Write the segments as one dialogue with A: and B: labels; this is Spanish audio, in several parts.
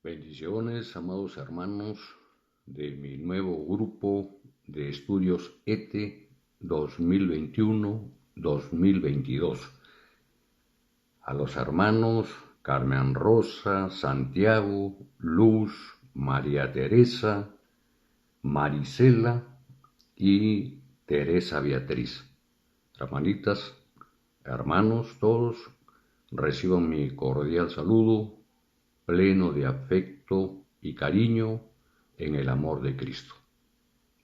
A: Bendiciones, amados hermanos de mi nuevo grupo de estudios ETE 2021-2022. A los hermanos Carmen Rosa, Santiago, Luz, María Teresa, Marisela y Teresa Beatriz. Hermanitas, hermanos todos, reciban mi cordial saludo, pleno de afecto y cariño en el amor de Cristo.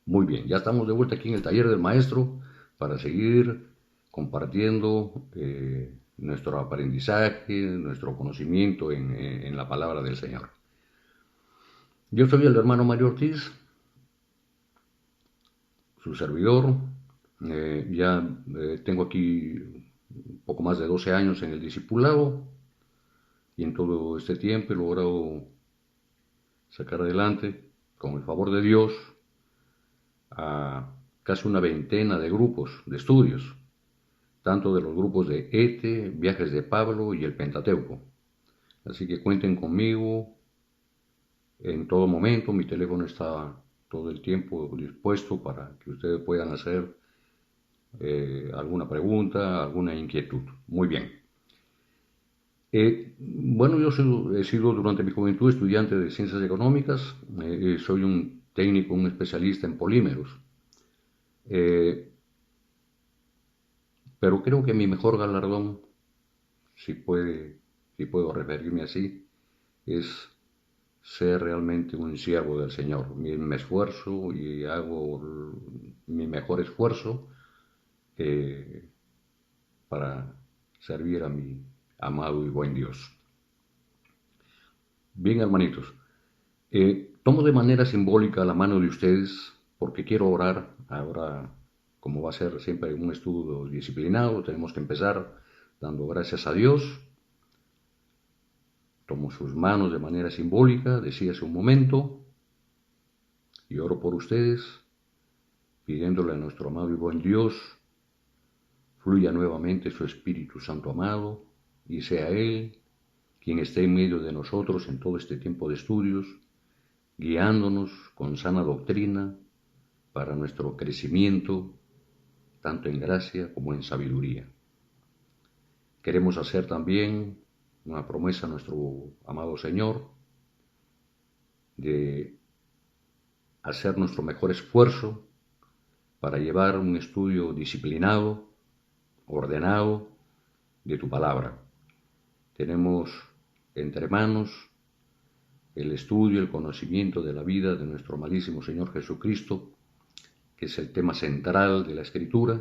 A: Muy bien, ya estamos de vuelta aquí en el taller del maestro para seguir compartiendo nuestro aprendizaje, nuestro conocimiento en la palabra del Señor. Yo soy el hermano Mario Ortiz, su servidor. Tengo aquí un poco más de 12 años en el discipulado y en todo este tiempo he logrado sacar adelante, con el favor de Dios, a casi una veintena de grupos de estudios, tanto de los grupos de ETE, Viajes de Pablo y el Pentateuco. Así que cuenten conmigo en todo momento. Mi teléfono está todo el tiempo dispuesto para que ustedes puedan hacer alguna pregunta, alguna inquietud. Muy bien. Yo he sido durante mi juventud estudiante de Ciencias Económicas. Soy un técnico, un especialista en polímeros. Pero creo que mi mejor galardón, si puedo referirme así, es ser realmente un siervo del Señor. Me esfuerzo y hago mi mejor esfuerzo para servir a mi amado y buen Dios. Bien, hermanitos, tomo de manera simbólica la mano de ustedes porque quiero orar. Ahora, como va a ser siempre un estudio disciplinado, tenemos que empezar dando gracias a Dios. Tomo sus manos de manera simbólica, decía hace un momento, y oro por ustedes, pidiéndole a nuestro amado y buen Dios, fluya nuevamente su Espíritu Santo amado, y sea Él quien esté en medio de nosotros en todo este tiempo de estudios, guiándonos con sana doctrina para nuestro crecimiento, tanto en gracia como en sabiduría. Queremos hacer también una promesa a nuestro amado Señor de hacer nuestro mejor esfuerzo para llevar un estudio disciplinado, ordenado de tu palabra. Tenemos entre manos el estudio, el conocimiento de la vida de nuestro amadísimo Señor Jesucristo, que es el tema central de la Escritura.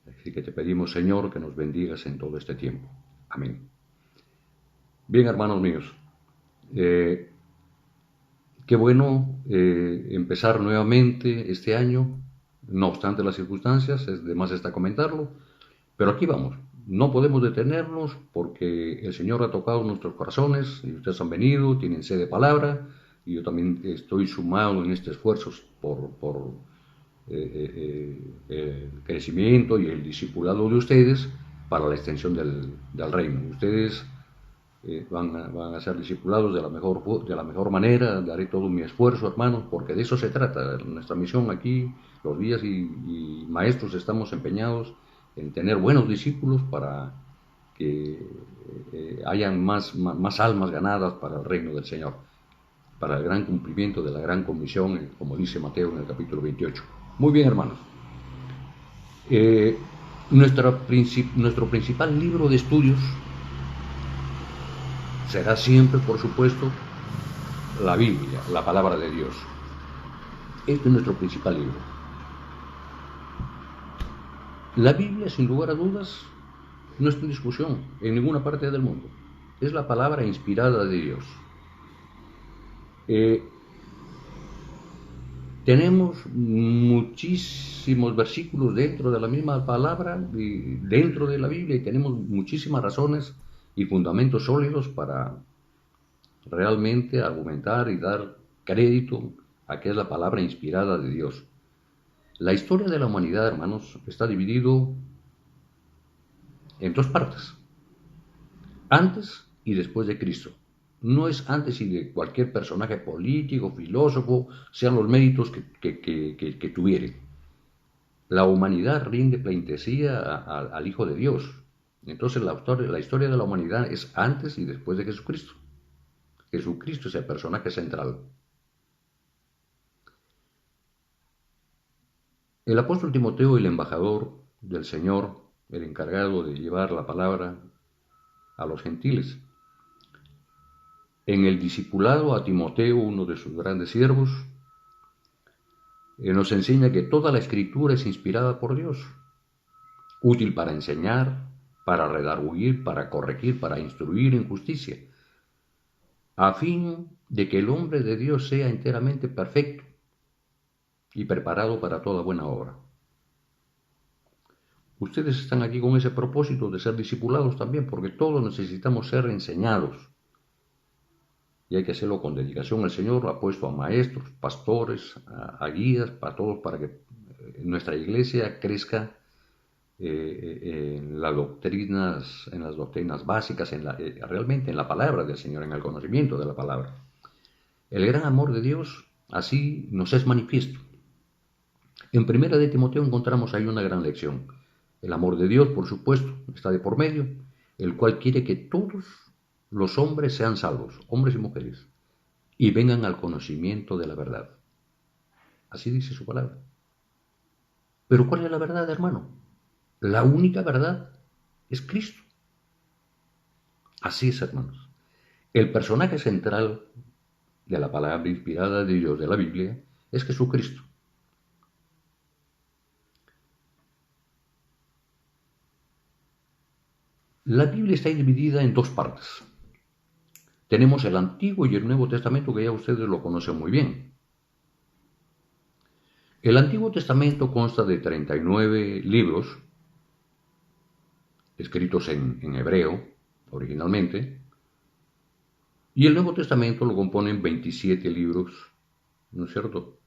A: Así que te pedimos, Señor, que nos bendigas en todo este tiempo. Amén. Bien, hermanos míos, qué bueno empezar nuevamente este año, no obstante las circunstancias, es de más está comentarlo, pero aquí vamos. No podemos detenernos porque el Señor ha tocado nuestros corazones y ustedes han venido, tienen sed de palabra y yo también estoy sumado en este esfuerzo por el crecimiento y el discipulado de ustedes para la extensión del reino. Ustedes van a ser discipulados de la mejor manera. Daré todo mi esfuerzo, hermanos, porque de eso se trata. Nuestra misión aquí, los guías y maestros, estamos empeñados en tener buenos discípulos para que hayan más almas ganadas para el reino del Señor, para el gran cumplimiento de la gran comisión, como dice Mateo en el capítulo 28. Muy bien, hermanos. Nuestro principal libro de estudios será siempre, por supuesto, la Biblia, la palabra de Dios. Este es nuestro principal libro. La Biblia, sin lugar a dudas, no está en discusión en ninguna parte del mundo. Es la palabra inspirada de Dios. Tenemos muchísimos versículos dentro de la misma palabra, dentro de la Biblia, y tenemos muchísimas razones y fundamentos sólidos para realmente argumentar y dar crédito a que es la palabra inspirada de Dios. La historia de la humanidad, hermanos, está dividido en dos partes, antes y después de Cristo. no es antes y de cualquier personaje político, filósofo, sean los méritos que tuviere. La humanidad rinde pleitesía al Hijo de Dios. Entonces la historia de la humanidad es antes y después de Jesucristo. Jesucristo es el personaje central. El apóstol Timoteo, el embajador del Señor, el encargado de llevar la palabra a los gentiles, en el discipulado a Timoteo, uno de sus grandes siervos, nos enseña que toda la escritura es inspirada por Dios, útil para enseñar, para redarguir, para corregir, para instruir en justicia, a fin de que el hombre de Dios sea enteramente perfecto y preparado para toda buena obra. Ustedes están aquí con ese propósito de ser discipulados también, porque todos necesitamos ser enseñados. Y hay que hacerlo con dedicación. El Señor ha puesto a maestros, pastores, a guías, para todos, para que nuestra iglesia crezca en las doctrinas básicas, realmente en la palabra del Señor, en el conocimiento de la palabra. El gran amor de Dios así nos es manifiesto. En Primera de Timoteo encontramos ahí una gran lección. El amor de Dios, por supuesto, está de por medio, el cual quiere que todos los hombres sean salvos, hombres y mujeres, y vengan al conocimiento de la verdad. Así dice su palabra. Pero ¿cuál es la verdad, hermano? La única verdad es Cristo. Así es, hermanos. El personaje central de la palabra inspirada de Dios de la Biblia es Jesucristo. La Biblia está dividida en dos partes. Tenemos el Antiguo y el Nuevo Testamento, que ya ustedes lo conocen muy bien. El Antiguo Testamento consta de 39 libros, escritos en hebreo originalmente, y el Nuevo Testamento lo componen 27 libros, ¿no es cierto?,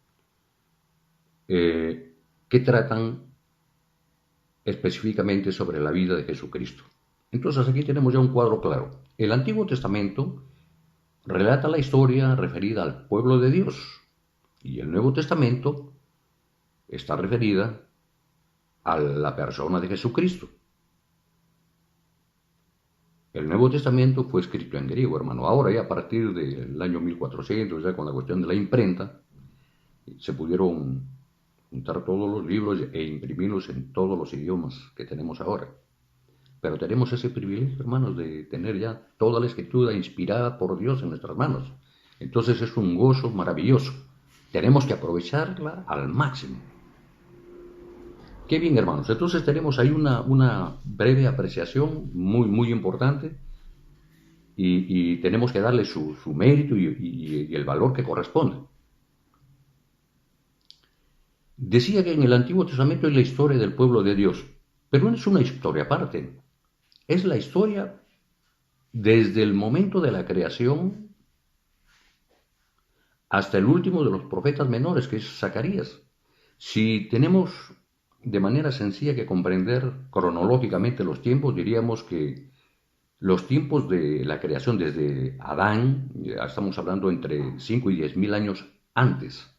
A: que tratan específicamente sobre la vida de Jesucristo. Entonces aquí tenemos ya un cuadro claro. El Antiguo Testamento relata la historia referida al pueblo de Dios, y el Nuevo Testamento está referida a la persona de Jesucristo. El Nuevo Testamento fue escrito en griego, hermano. Ahora ya a partir del año 1400, ya con la cuestión de la imprenta, se pudieron juntar todos los libros e imprimirlos en todos los idiomas que tenemos ahora. Pero tenemos ese privilegio, hermanos, de tener ya toda la escritura inspirada por Dios en nuestras manos. Entonces es un gozo maravilloso. Tenemos que aprovecharla al máximo. Qué bien, hermanos. Entonces tenemos ahí una breve apreciación muy importante y tenemos que darle su mérito y el valor que corresponde. Decía que en el Antiguo Testamento es la historia del pueblo de Dios, pero no es una historia aparte. Es la historia desde el momento de la creación hasta el último de los profetas menores, que es Zacarías. Si tenemos de manera sencilla que comprender cronológicamente los tiempos, diríamos que los tiempos de la creación desde Adán, ya estamos hablando entre 5 y 10 mil años antes,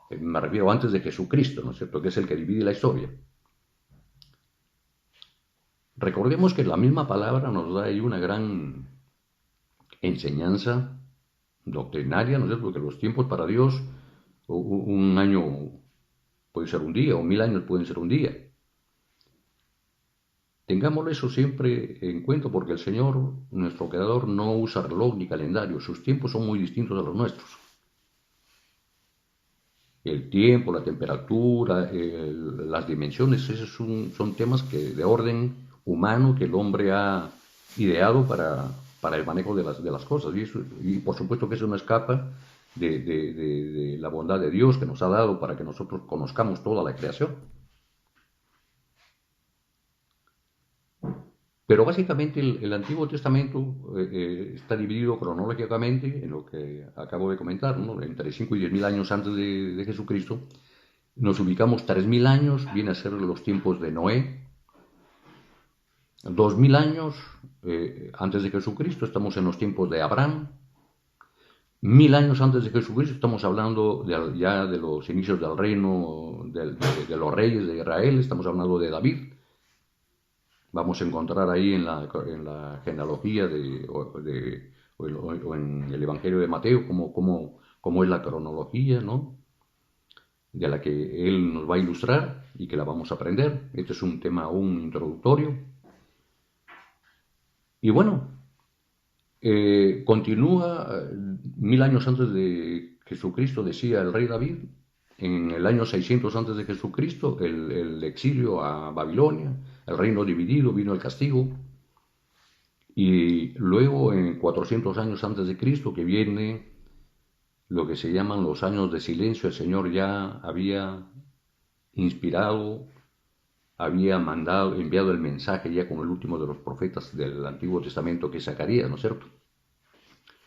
A: me refiero antes de Jesucristo, ¿no es cierto?, que es el que divide la historia. Recordemos que la misma palabra nos da ahí una gran enseñanza doctrinaria, ¿no es cierto?, porque los tiempos para Dios, un año puede ser un día, o 1000 años pueden ser un día. Tengámoslo eso siempre en cuenta, porque el Señor, nuestro Creador, no usa reloj ni calendario. Sus tiempos son muy distintos a los nuestros. El tiempo, la temperatura, las dimensiones, esos son temas de orden humano que el hombre ha ideado para el manejo de las cosas. Y por supuesto que eso no escapa de la bondad de Dios que nos ha dado para que nosotros conozcamos toda la creación. Pero básicamente el Antiguo Testamento está dividido cronológicamente en lo que acabo de comentar, ¿no?, entre 5 y 10 mil años antes de Jesucristo. Nos ubicamos 3000 años, viene a ser los tiempos de Noé. 2000 años antes de Jesucristo, estamos en los tiempos de Abraham. 1000 años antes de Jesucristo, estamos hablando ya de los inicios del reino de los reyes de Israel, estamos hablando de David. Vamos a encontrar ahí en la genealogía o en el Evangelio de Mateo cómo es la cronología, ¿no? De la que él nos va a ilustrar y que la vamos a aprender. Este es un tema aún introductorio. Y bueno, continúa 1000 años antes de Jesucristo, decía el rey David, en el año 600 antes de Jesucristo, el exilio a Babilonia, el reino dividido, vino el castigo, y luego en 400 años antes de Cristo, que viene lo que se llaman los años de silencio, el Señor ya había inspirado, había enviado el mensaje ya con el último de los profetas del Antiguo Testamento, que es Zacarías, ¿no es cierto?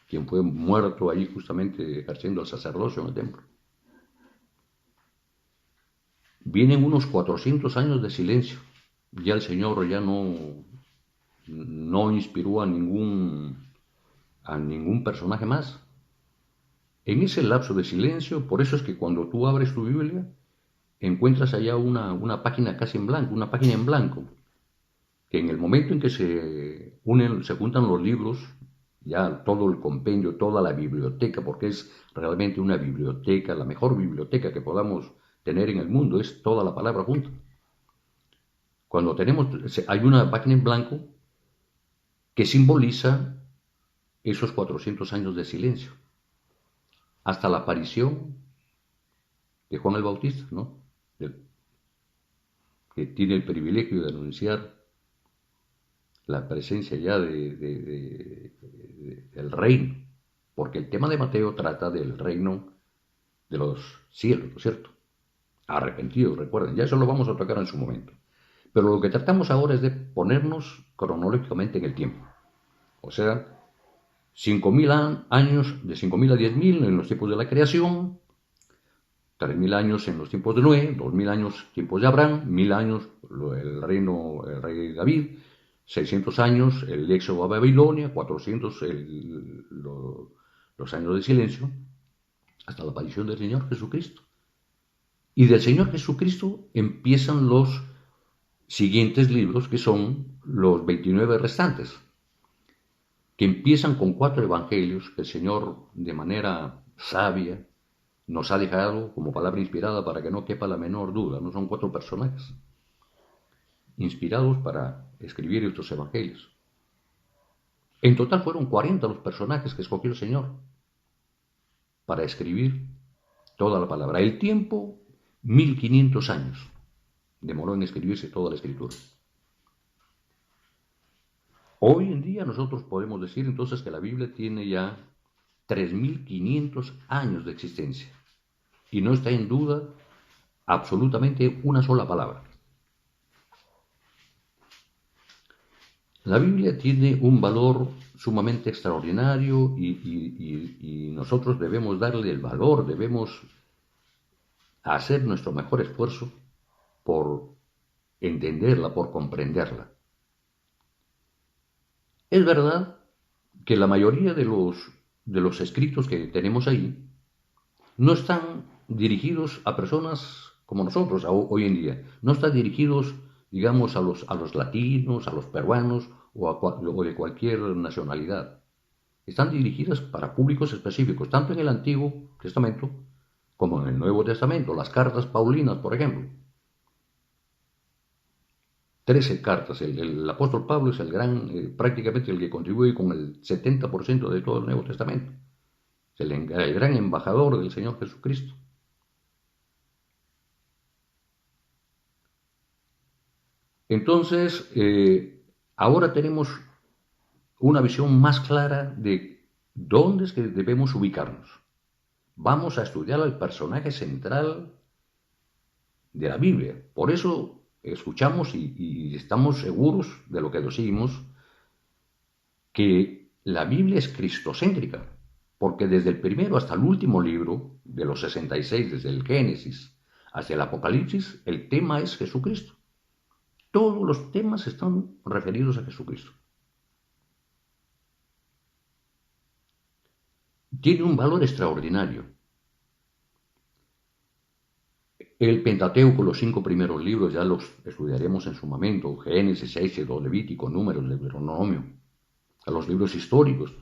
A: Quien fue muerto allí justamente ejerciendo el sacerdocio en el templo. Vienen unos 400 años de silencio. Ya el Señor ya no inspiró a ningún personaje más. En ese lapso de silencio, por eso es que cuando tú abres tu Biblia, encuentras allá una página casi en blanco, una página en blanco, que en el momento en que se juntan los libros, ya todo el compendio, toda la biblioteca, porque es realmente una biblioteca, la mejor biblioteca que podamos tener en el mundo, es toda la palabra junta. Cuando hay una página en blanco que simboliza esos 400 años de silencio, hasta la aparición de Juan el Bautista, ¿no? Que tiene el privilegio de anunciar la presencia ya del reino, porque el tema de Mateo trata del reino de los cielos, ¿no es cierto? Arrepentidos, recuerden, ya eso lo vamos a tocar en su momento. Pero lo que tratamos ahora es de ponernos cronológicamente en el tiempo. O sea, 5000 años, de 5000 a 10.000 en los tiempos de la creación, 3000 años en los tiempos de Noé, 2000 años tiempos de Abraham, 1000 años el rey David, 600 años el éxodo a Babilonia, 400 los años de silencio, hasta la aparición del Señor Jesucristo. Y del Señor Jesucristo empiezan los siguientes libros, que son los 29 restantes, que empiezan con 4 evangelios que el Señor, de manera sabia, nos ha dejado como palabra inspirada para que no quepa la menor duda. No son 4 personajes inspirados para escribir estos evangelios. En total fueron 40 los personajes que escogió el Señor para escribir toda la palabra. El tiempo, 1500 años demoró en escribirse toda la escritura. Hoy en día nosotros podemos decir entonces que la Biblia tiene ya 3500 años de existencia y no está en duda absolutamente una sola palabra. La Biblia tiene un valor sumamente extraordinario y nosotros debemos darle el valor, debemos hacer nuestro mejor esfuerzo por entenderla, por comprenderla. Es verdad que la mayoría de los escritos que tenemos ahí no están dirigidos a personas como nosotros hoy en día. No están dirigidos, digamos, a los latinos, a los peruanos o de cualquier nacionalidad. Están dirigidas para públicos específicos, tanto en el Antiguo Testamento como en el Nuevo Testamento. Las cartas paulinas, por ejemplo. 13 cartas. El apóstol Pablo es el prácticamente el que contribuye con el 70% de todo el Nuevo Testamento. Es el gran embajador del Señor Jesucristo. Entonces, ahora tenemos una visión más clara de dónde es que debemos ubicarnos. Vamos a estudiar al personaje central de la Biblia. Por eso escuchamos y estamos seguros de lo que decimos, que la Biblia es cristocéntrica, porque desde el primero hasta el último libro, de los 66, desde el Génesis hasta el Apocalipsis, el tema es Jesucristo. Todos los temas están referidos a Jesucristo. Tiene un valor extraordinario. El Pentateuco, los 5 primeros libros, ya los estudiaremos en su momento: Génesis, Éxodo, Levítico, Números, Deuteronomio. A los libros históricos,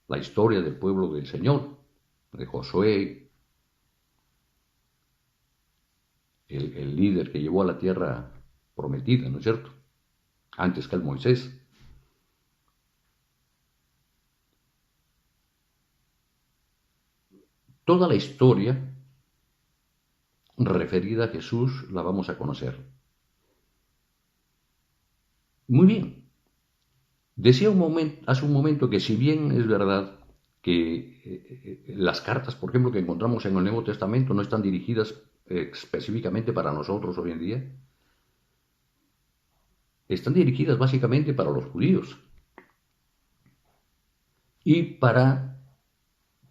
A: la historia del pueblo del Señor, de Josué, el líder que llevó a la tierra prometida, ¿no es cierto?, antes que el Moisés. Toda la historia referida a Jesús la vamos a conocer. Muy bien. Decía hace un momento que, si bien es verdad que las cartas, por ejemplo, que encontramos en el Nuevo Testamento no están dirigidas específicamente para nosotros hoy en día, están dirigidas básicamente para los judíos y para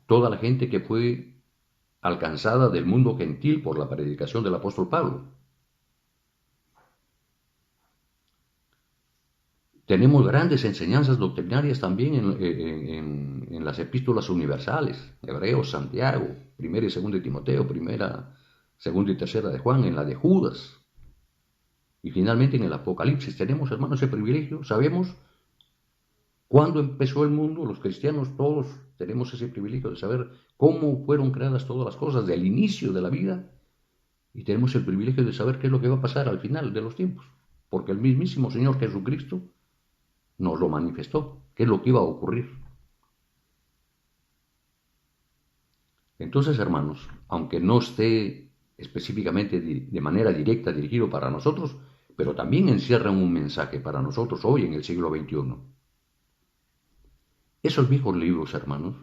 A: toda la gente que fue alcanzada del mundo gentil por la predicación del apóstol Pablo. Tenemos grandes enseñanzas doctrinarias también en las epístolas universales: Hebreos, Santiago, Primera y Segunda de Timoteo, Primera, Segunda y Tercera de Juan, en la de Judas, y finalmente en el Apocalipsis. Tenemos, hermanos, ese privilegio. Sabemos cuándo empezó el mundo. Los cristianos todos tenemos ese privilegio de saber cómo fueron creadas todas las cosas del inicio de la vida, y tenemos el privilegio de saber qué es lo que va a pasar al final de los tiempos, porque el mismísimo Señor Jesucristo nos lo manifestó, qué es lo que iba a ocurrir. Entonces, hermanos, aunque no esté específicamente de manera directa dirigido para nosotros, pero también encierran un mensaje para nosotros hoy en el siglo XXI. Esos viejos libros, hermanos,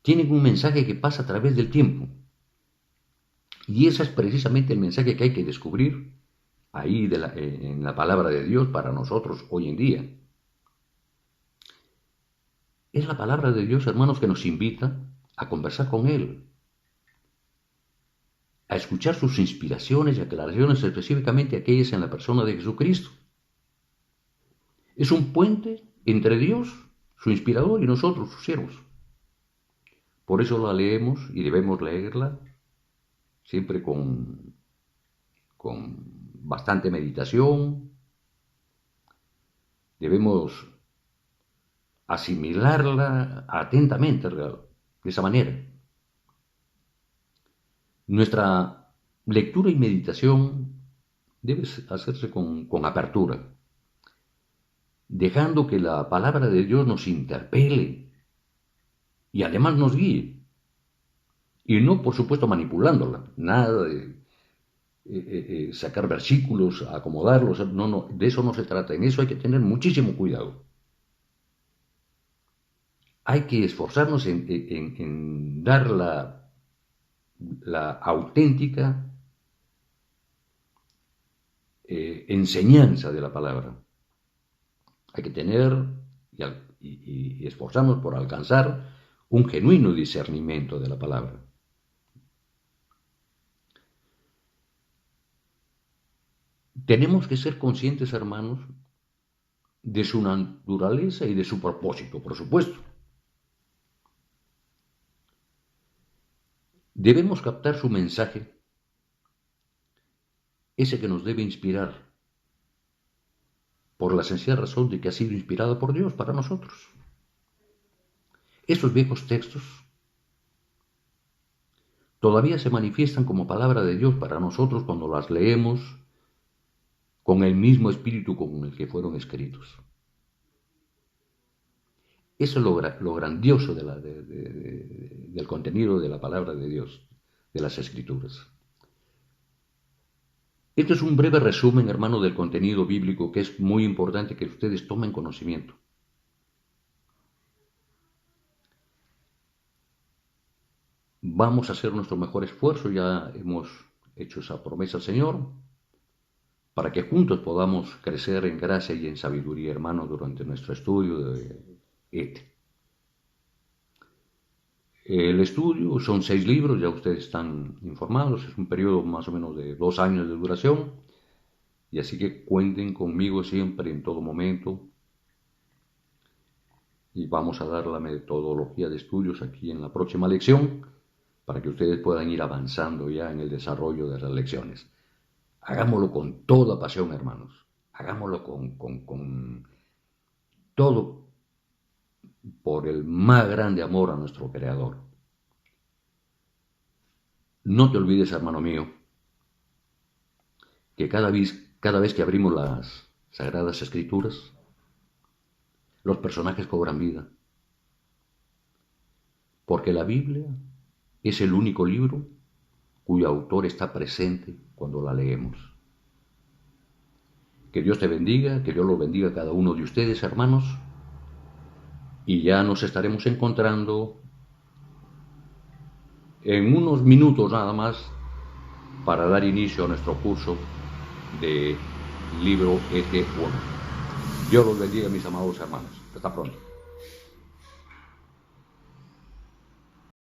A: tienen un mensaje que pasa a través del tiempo, y ese es precisamente el mensaje que hay que descubrir ahí en la palabra de Dios para nosotros hoy en día. Es la palabra de Dios, hermanos, que nos invita a conversar con Él, a escuchar sus inspiraciones y aclaraciones, específicamente aquellas en la persona de Jesucristo. Es un puente entre Dios, su inspirador, y nosotros, sus siervos. Por eso la leemos, y debemos leerla siempre con bastante meditación. Debemos asimilarla atentamente, de esa manera. Nuestra lectura y meditación debe hacerse con apertura, dejando que la palabra de Dios nos interpele y además nos guíe. Y no, por supuesto, manipulándola. Nada de sacar versículos, acomodarlos. No, de eso no se trata. En eso hay que tener muchísimo cuidado. Hay que esforzarnos en dar la auténtica enseñanza de la palabra. Hay que tener y esforzarnos por alcanzar un genuino discernimiento de la palabra. Tenemos que ser conscientes, hermanos, de su naturaleza y de su propósito, por supuesto. Debemos captar su mensaje, ese que nos debe inspirar, por la sencilla razón de que ha sido inspirado por Dios para nosotros. Esos viejos textos todavía se manifiestan como palabra de Dios para nosotros cuando las leemos con el mismo espíritu con el que fueron escritos. Eso es lo grandioso del contenido de la palabra de Dios, de las Escrituras. Este es un breve resumen, hermano, del contenido bíblico, que es muy importante que ustedes tomen conocimiento. Vamos a hacer nuestro mejor esfuerzo, ya hemos hecho esa promesa al Señor, para que juntos podamos crecer en gracia y en sabiduría, hermano, durante nuestro estudio de este. El estudio son 6 libros, ya ustedes están informados, es un periodo más o menos de 2 años de duración, y así que cuenten conmigo siempre, en todo momento, y vamos a dar la metodología de estudios aquí en la próxima lección, para que ustedes puedan ir avanzando ya en el desarrollo de las lecciones. Hagámoslo con toda pasión, hermanos, hagámoslo con todo por el más grande amor a nuestro Creador. No te olvides, hermano mío, que cada vez que abrimos las Sagradas Escrituras, los personajes cobran vida. Porque la Biblia es el único libro cuyo autor está presente cuando la leemos. Que Dios te bendiga, que Dios los bendiga a cada uno de ustedes, hermanos, y ya nos estaremos encontrando en unos minutos nada más para dar inicio a nuestro curso de libro ET1. Dios los bendiga, mis amados hermanos. Hasta pronto.